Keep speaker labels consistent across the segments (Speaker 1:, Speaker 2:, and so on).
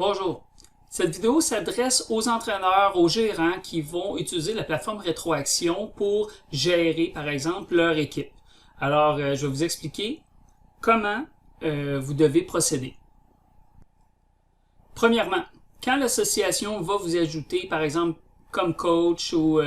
Speaker 1: Bonjour. Cette vidéo s'adresse aux entraîneurs, aux gérants qui vont utiliser la plateforme Rétroaction pour gérer, par exemple, leur équipe. Alors, je vais vous expliquer comment vous devez procéder. Premièrement, quand l'association va vous ajouter, par exemple, comme coach ou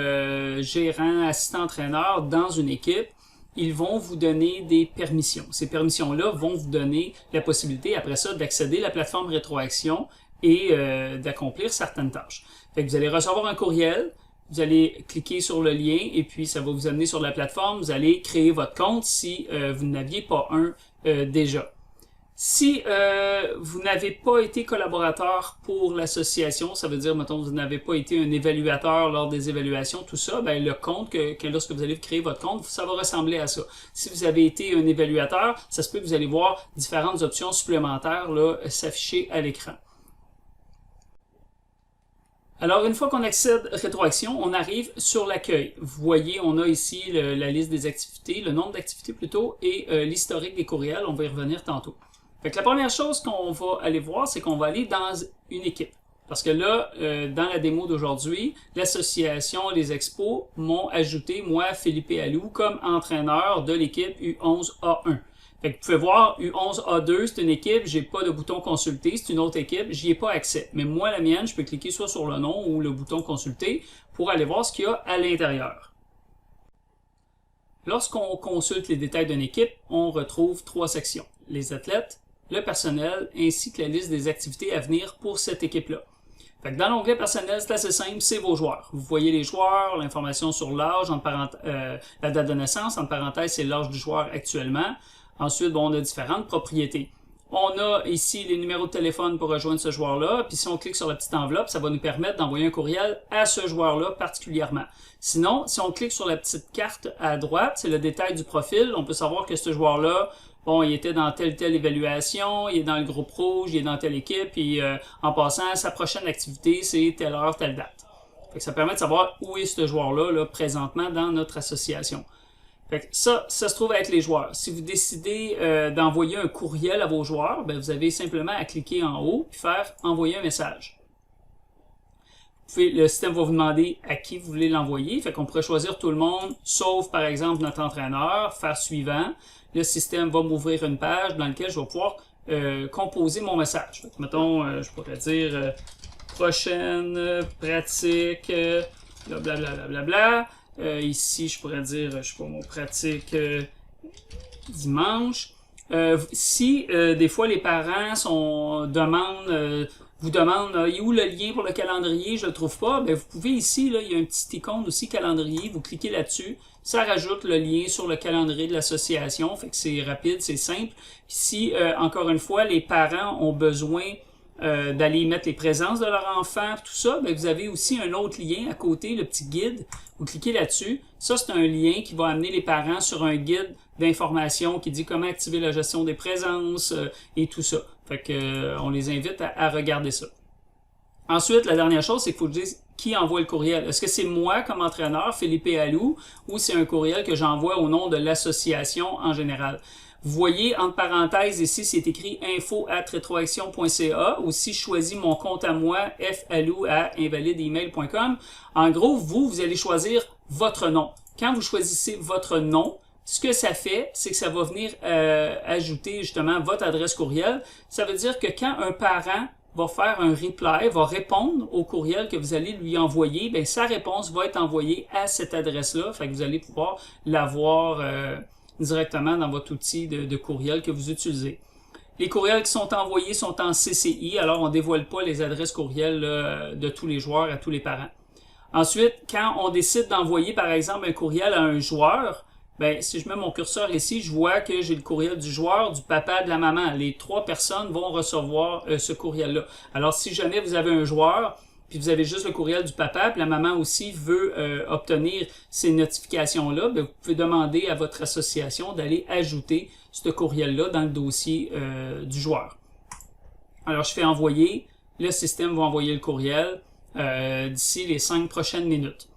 Speaker 1: gérant, assistant-entraîneur dans une équipe, ils vont vous donner des permissions. Ces permissions-là vont vous donner la possibilité, après ça, d'accéder à la plateforme Rétroaction et d'accomplir certaines tâches. Fait que vous allez recevoir un courriel, vous allez cliquer sur le lien et puis ça va vous amener sur la plateforme. Vous allez créer votre compte si vous n'aviez pas un déjà. Si vous n'avez pas été collaborateur pour l'association, ça veut dire, mettons, vous n'avez pas été un évaluateur lors des évaluations, tout ça, ben, le compte, que lorsque vous allez créer votre compte, ça va ressembler à ça. Si vous avez été un évaluateur, ça se peut que vous allez voir différentes options supplémentaires là s'afficher à l'écran. Alors, une fois qu'on accède à Rétroaction, on arrive sur l'accueil. Vous voyez, on a ici la liste des activités, le nombre d'activités plutôt, et l'historique des courriels. On va y revenir tantôt. Fait que la première chose qu'on va aller voir, c'est qu'on va aller dans une équipe. Parce que là, dans la démo d'aujourd'hui, l'association Les Expos m'ont ajouté, moi, Philippe Alou, comme entraîneur de l'équipe U11A1. Fait que vous pouvez voir, U11A2, c'est une équipe, j'ai pas de bouton consulter, c'est une autre équipe, j'y ai pas accès. Mais moi, la mienne, je peux cliquer soit sur le nom ou le bouton consulter pour aller voir ce qu'il y a à l'intérieur. Lorsqu'on consulte les détails d'une équipe, on retrouve trois sections. Les athlètes, le personnel, ainsi que la liste des activités à venir pour cette équipe-là. Fait que dans l'onglet personnel, c'est assez simple, c'est vos joueurs. Vous voyez les joueurs, l'information sur l'âge, la date de naissance, entre parenthèses, c'est l'âge du joueur actuellement. Ensuite, bon, on a différentes propriétés. On a ici les numéros de téléphone pour rejoindre ce joueur-là, puis si on clique sur la petite enveloppe, ça va nous permettre d'envoyer un courriel à ce joueur-là particulièrement. Sinon, si on clique sur la petite carte à droite, c'est le détail du profil, on peut savoir que ce joueur-là, bon, il était dans telle évaluation, il est dans le groupe rouge, il est dans telle équipe, et en passant, sa prochaine activité, c'est telle heure, telle date. Fait que ça permet de savoir où est ce joueur-là là, présentement dans notre association. Fait que ça se trouve avec les joueurs. Si vous décidez d'envoyer un courriel à vos joueurs, ben, vous avez simplement à cliquer en haut et faire « Envoyer un message ». Le système va vous demander à qui vous voulez l'envoyer. Fait qu'on pourrait choisir tout le monde, sauf par exemple notre entraîneur, faire suivant. Le système va m'ouvrir une page dans laquelle je vais pouvoir composer mon message. Fait que, mettons, je pourrais dire prochaine pratique, blablabla. Ici, je pourrais dire, je sais pas, mon pratique dimanche. Si des fois les parents vous demandent où le lien pour le calendrier, je le trouve pas, ben vous pouvez ici, là, il y a un petit icône aussi calendrier, vous cliquez là-dessus, ça rajoute le lien sur le calendrier de l'association, fait que c'est rapide, c'est simple. Puis si, encore une fois, les parents ont besoin d'aller mettre les présences de leur enfant, tout ça, ben vous avez aussi un autre lien à côté, le petit guide. Vous cliquez là-dessus. Ça, c'est un lien qui va amener les parents sur un guide d'information qui dit comment activer la gestion des présences et tout ça. Fait que on les invite à regarder ça. Ensuite, la dernière chose, c'est qu'il faut dire qui envoie le courriel. Est-ce que c'est moi comme entraîneur, Philippe Alou, ou c'est un courriel que j'envoie au nom de l'association en général? Vous voyez, entre parenthèses, ici, c'est écrit info@retroaction.ca ou si je choisis mon compte à moi, falou@invalideemail.com. En gros, vous allez choisir votre nom. Quand vous choisissez votre nom, ce que ça fait, c'est que ça va venir ajouter justement votre adresse courriel. Ça veut dire que quand un parent va faire un reply, va répondre au courriel que vous allez lui envoyer, bien, sa réponse va être envoyée à cette adresse-là. Fait que vous allez pouvoir l'avoir directement dans votre outil de courriel que vous utilisez. Les courriels qui sont envoyés sont en CCI, alors on ne dévoile pas les adresses courriels de tous les joueurs à tous les parents. Ensuite, quand on décide d'envoyer par exemple un courriel à un joueur, ben, si je mets mon curseur ici, je vois que j'ai le courriel du joueur, du papa, de la maman. Les trois personnes vont recevoir ce courriel-là. Alors, si jamais vous avez un joueur, puis vous avez juste le courriel du papa, puis la maman aussi veut obtenir ces notifications-là, ben, vous pouvez demander à votre association d'aller ajouter ce courriel-là dans le dossier du joueur. Alors, je fais envoyer. Le système va envoyer le courriel d'ici les 5 prochaines minutes.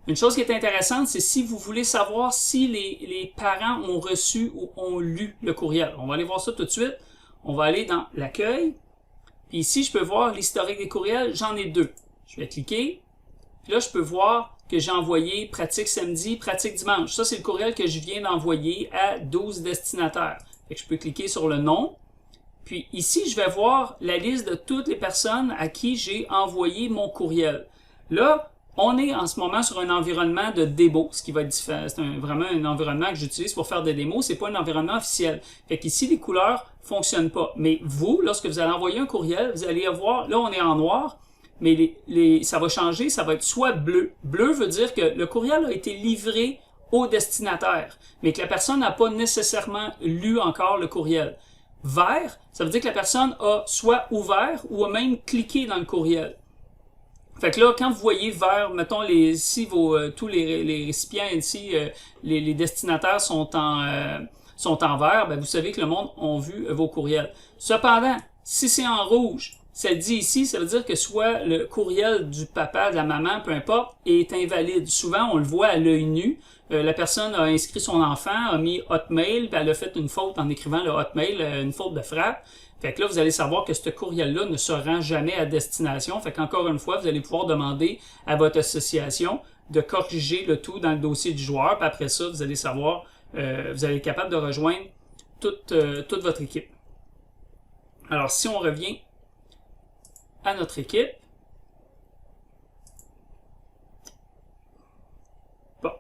Speaker 1: Une chose qui est intéressante, c'est si vous voulez savoir si les parents ont reçu ou ont lu le courriel. On va aller voir ça tout de suite. On va aller dans l'accueil. Puis ici, je peux voir l'historique des courriels, j'en ai 2. Je vais cliquer, puis là, je peux voir que j'ai envoyé pratique samedi, pratique dimanche. Ça, c'est le courriel que je viens d'envoyer à 12 destinataires. Fait que je peux cliquer sur le nom. Puis ici, je vais voir la liste de toutes les personnes à qui j'ai envoyé mon courriel. Là, on est en ce moment sur un environnement de démo, ce qui va être différent. C'est vraiment un environnement que j'utilise pour faire des démos. C'est pas un environnement officiel. Fait qu'ici, les couleurs fonctionnent pas. Mais vous, lorsque vous allez envoyer un courriel, vous allez voir, là, on est en noir, mais ça va changer, ça va être soit bleu. Bleu veut dire que le courriel a été livré au destinataire, mais que la personne n'a pas nécessairement lu encore le courriel. Vert, ça veut dire que la personne a soit ouvert ou a même cliqué dans le courriel. Fait que là, quand vous voyez vert, mettons, tous les récipients ici, les destinataires sont en vert, ben vous savez que le monde a vu vos courriels. Cependant, si c'est en rouge, ça le dit ici, ça veut dire que soit le courriel du papa, de la maman, peu importe, est invalide. Souvent, on le voit à l'œil nu. La personne a inscrit son enfant, a mis Hotmail, puis elle a fait une faute en écrivant le Hotmail, une faute de frappe. Fait que là, vous allez savoir que ce courriel-là ne se rend jamais à destination. Fait qu'encore une fois, vous allez pouvoir demander à votre association de corriger le tout dans le dossier du joueur. Puis après ça, vous allez savoir, vous allez être capable de rejoindre toute votre équipe. Alors, si on revient à notre équipe, bon.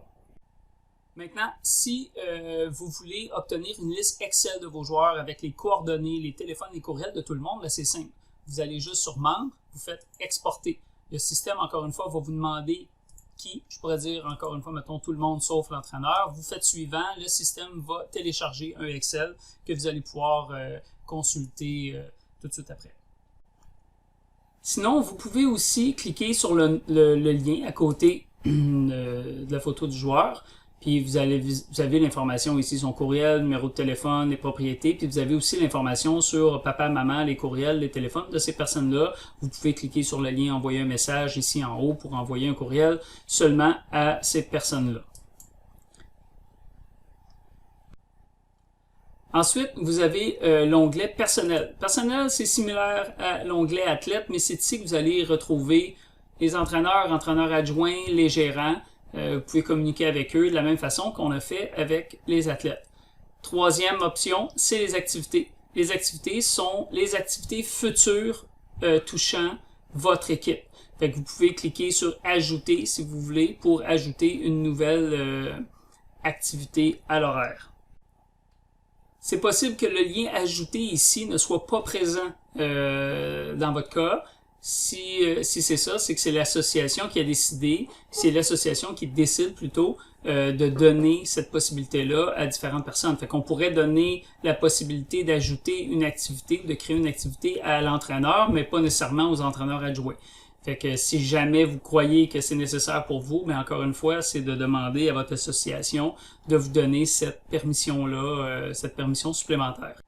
Speaker 1: Maintenant, si vous voulez obtenir une liste Excel de vos joueurs avec les coordonnées, les téléphones, les courriels de tout le monde, c'est simple. Vous allez juste sur Membres, vous faites Exporter. Le système, encore une fois, va vous demander qui, je pourrais dire encore une fois, mettons tout le monde sauf l'entraîneur. Vous faites suivant, le système va télécharger un Excel que vous allez pouvoir consulter tout de suite après. Sinon, vous pouvez aussi cliquer sur le lien à côté de la photo du joueur. Puis vous avez l'information ici, son courriel, numéro de téléphone, les propriétés. Puis vous avez aussi l'information sur papa, maman, les courriels, les téléphones de ces personnes-là. Vous pouvez cliquer sur le lien, envoyer un message ici en haut pour envoyer un courriel seulement à ces personnes-là. Ensuite, vous avez l'onglet personnel. Personnel, c'est similaire à l'onglet athlète, mais c'est ici que vous allez retrouver les entraîneurs, entraîneurs adjoints, les gérants. Vous pouvez communiquer avec eux de la même façon qu'on a fait avec les athlètes. Troisième option, c'est les activités. Les activités sont les activités futures touchant votre équipe. Fait que vous pouvez cliquer sur « Ajouter » si vous voulez pour ajouter une nouvelle activité à l'horaire. C'est possible que le lien « Ajouter » ici ne soit pas présent dans votre cas. Si c'est ça, c'est que c'est l'association qui a décidé, c'est l'association qui décide plutôt de donner cette possibilité-là à différentes personnes. Fait qu'on pourrait donner la possibilité d'ajouter une activité, de créer une activité à l'entraîneur, mais pas nécessairement aux entraîneurs adjoints. Fait que si jamais vous croyez que c'est nécessaire pour vous, mais encore une fois, c'est de demander à votre association de vous donner cette permission-là, cette permission supplémentaire.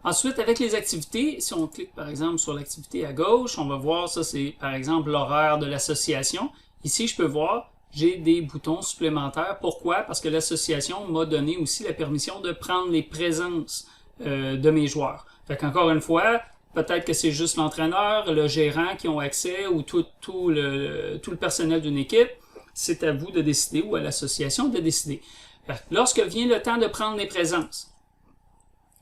Speaker 1: Ensuite, avec les activités, si on clique par exemple sur l'activité à gauche, on va voir, ça c'est par exemple l'horaire de l'association. Ici, je peux voir, j'ai des boutons supplémentaires. Pourquoi? Parce que l'association m'a donné aussi la permission de prendre les présences de mes joueurs. Fait qu'encore une fois, peut-être que c'est juste l'entraîneur, le gérant qui ont accès ou tout le personnel d'une équipe. C'est à vous de décider ou à l'association de décider. Fait que lorsque vient le temps de prendre les présences,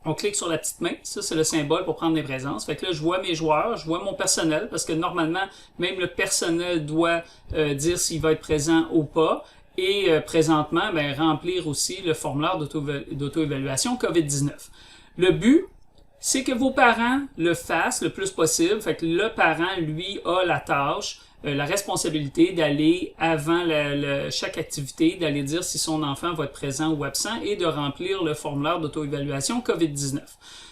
Speaker 1: on clique sur la petite main, ça c'est le symbole pour prendre les présences. Fait que là, je vois mes joueurs, je vois mon personnel, parce que normalement, même le personnel doit dire s'il va être présent ou pas. Et présentement, remplir aussi le formulaire d'auto-évaluation COVID-19. Le but, c'est que vos parents le fassent le plus possible. Fait que le parent, lui, a la tâche, la responsabilité d'aller avant chaque activité, d'aller dire si son enfant va être présent ou absent et de remplir le formulaire d'auto-évaluation COVID-19.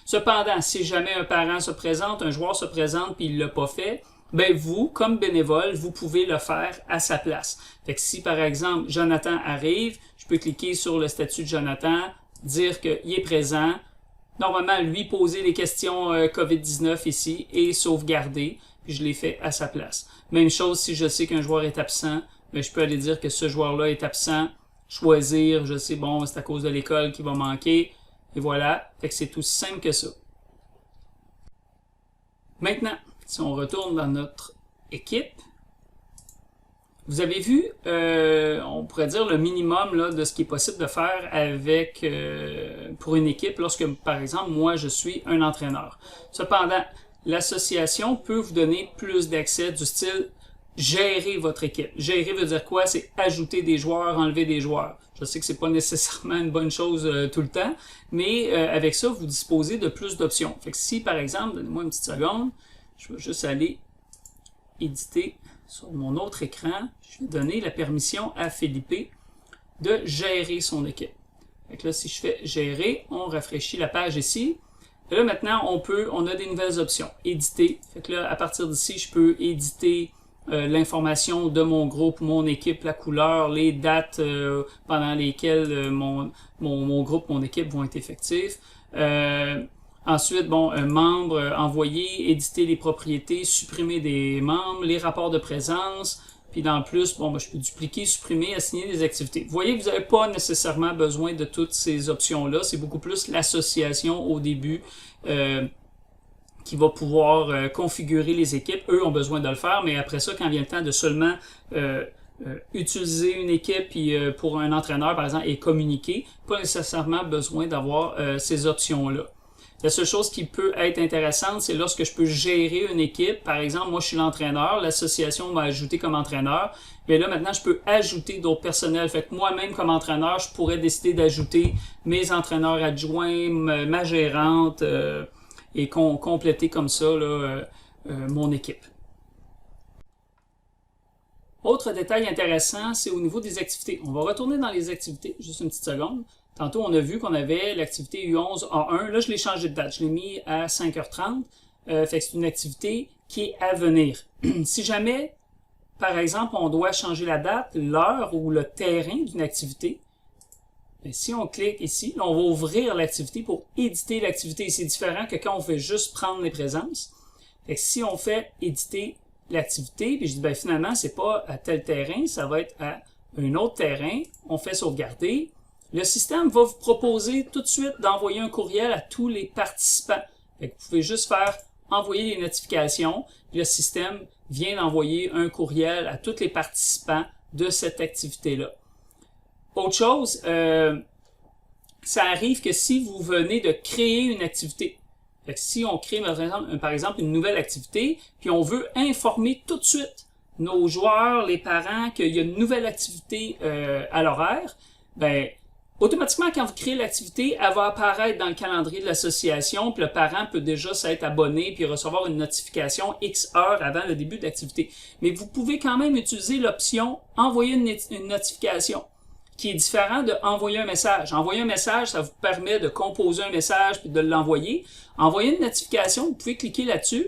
Speaker 1: Cependant, si jamais un parent se présente, un joueur se présente puis il l'a pas fait, vous, comme bénévole, vous pouvez le faire à sa place. Fait que si, par exemple, Jonathan arrive, je peux cliquer sur le statut de Jonathan, dire qu'il est présent, normalement, lui poser les questions COVID-19 ici et sauvegarder, puis je l'ai fait à sa place. Même chose si je sais qu'un joueur est absent, je peux aller dire que ce joueur-là est absent, choisir, je sais, bon, c'est à cause de l'école qui va manquer, et voilà. Fait que c'est aussi simple que ça. Maintenant, si on retourne dans notre équipe, vous avez vu, on pourrait dire le minimum là, de ce qui est possible de faire avec pour une équipe lorsque, par exemple, moi, je suis un entraîneur. Cependant, l'association peut vous donner plus d'accès du style gérer votre équipe. Gérer veut dire quoi? C'est ajouter des joueurs, enlever des joueurs. Je sais que c'est pas nécessairement une bonne chose tout le temps, mais avec ça, vous disposez de plus d'options. Fait que si, par exemple, donnez-moi une petite seconde, je vais juste aller éditer sur mon autre écran, je vais donner la permission à Philippe de gérer son équipe. Donc là, si je fais gérer, on rafraîchit la page ici. Et là, maintenant, on a des nouvelles options. Éditer. Fait que là, à partir d'ici, je peux éditer l'information de mon groupe, mon équipe, la couleur, les dates pendant lesquelles mon groupe, mon équipe vont être effectifs. Ensuite, bon, un membre, envoyer, éditer les propriétés, supprimer des membres, les rapports de présence, puis dans le plus, bon, ben, je peux dupliquer, supprimer, assigner des activités. Vous voyez que vous n'avez pas nécessairement besoin de toutes ces options-là, c'est beaucoup plus l'association au début qui va pouvoir configurer les équipes. Eux ont besoin de le faire, mais après ça, quand vient le temps de seulement utiliser une équipe puis, pour un entraîneur, par exemple, et communiquer, pas nécessairement besoin d'avoir ces options-là. La seule chose qui peut être intéressante, c'est lorsque je peux gérer une équipe. Par exemple, moi, je suis l'entraîneur, l'association m'a ajouté comme entraîneur. Mais là, maintenant, je peux ajouter d'autres personnels. Fait que moi-même, comme entraîneur, je pourrais décider d'ajouter mes entraîneurs adjoints, ma gérante, et compléter comme ça là, mon équipe. Autre détail intéressant, c'est au niveau des activités. On va retourner dans les activités, juste une petite seconde. Tantôt, on a vu qu'on avait l'activité U11A1. Là, je l'ai changé de date. Je l'ai mis à 5h30. Fait que c'est une activité qui est à venir. Si jamais, par exemple, on doit changer la date, l'heure ou le terrain d'une activité, bien, si on clique ici, là, on va ouvrir l'activité pour éditer l'activité. C'est différent que quand on fait juste prendre les présences. Fait que si on fait éditer l'activité, puis je dis, ben, finalement, c'est pas à tel terrain, ça va être à un autre terrain. On fait sauvegarder. Le système va vous proposer tout de suite d'envoyer un courriel à tous les participants. Fait que vous pouvez juste faire envoyer les notifications. Le système vient d'envoyer un courriel à tous les participants de cette activité-là. Autre chose, ça arrive que si vous venez de créer une activité, fait que si on crée par exemple une nouvelle activité, puis on veut informer tout de suite nos joueurs, les parents, qu'il y a une nouvelle activité à l'horaire, ben automatiquement, quand vous créez l'activité, elle va apparaître dans le calendrier de l'association, puis le parent peut déjà s'être abonné puis recevoir une notification X heures avant le début de l'activité. Mais vous pouvez quand même utiliser l'option « Envoyer une notification » qui est différent de « Envoyer un message ». Envoyer un message, ça vous permet de composer un message puis de l'envoyer. Envoyer une notification, vous pouvez cliquer là-dessus,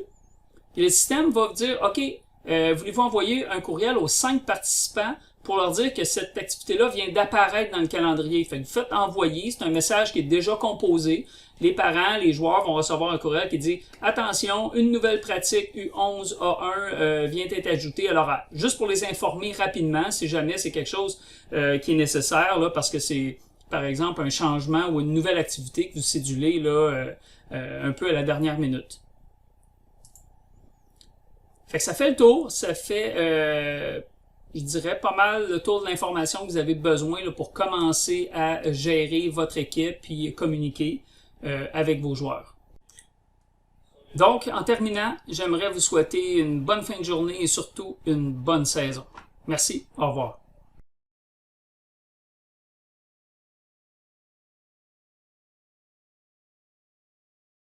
Speaker 1: et le système va vous dire « OK, voulez-vous envoyer un courriel aux 5 participants ?» pour leur dire que cette activité-là vient d'apparaître dans le calendrier. Fait que vous faites envoyer, c'est un message qui est déjà composé. Les parents, les joueurs vont recevoir un courriel qui dit « Attention, une nouvelle pratique U11A1 vient d'être ajoutée à l'horaire. » Juste pour les informer rapidement, si jamais c'est quelque chose qui est nécessaire, là, parce que c'est, par exemple, un changement ou une nouvelle activité que vous cédulez là, un peu à la dernière minute. Fait que ça fait le tour, ça fait... je dirais pas mal le tour de l'information que vous avez besoin là, pour commencer à gérer votre équipe et communiquer avec vos joueurs. Donc, en terminant, j'aimerais vous souhaiter une bonne fin de journée et surtout une bonne saison. Merci, au revoir.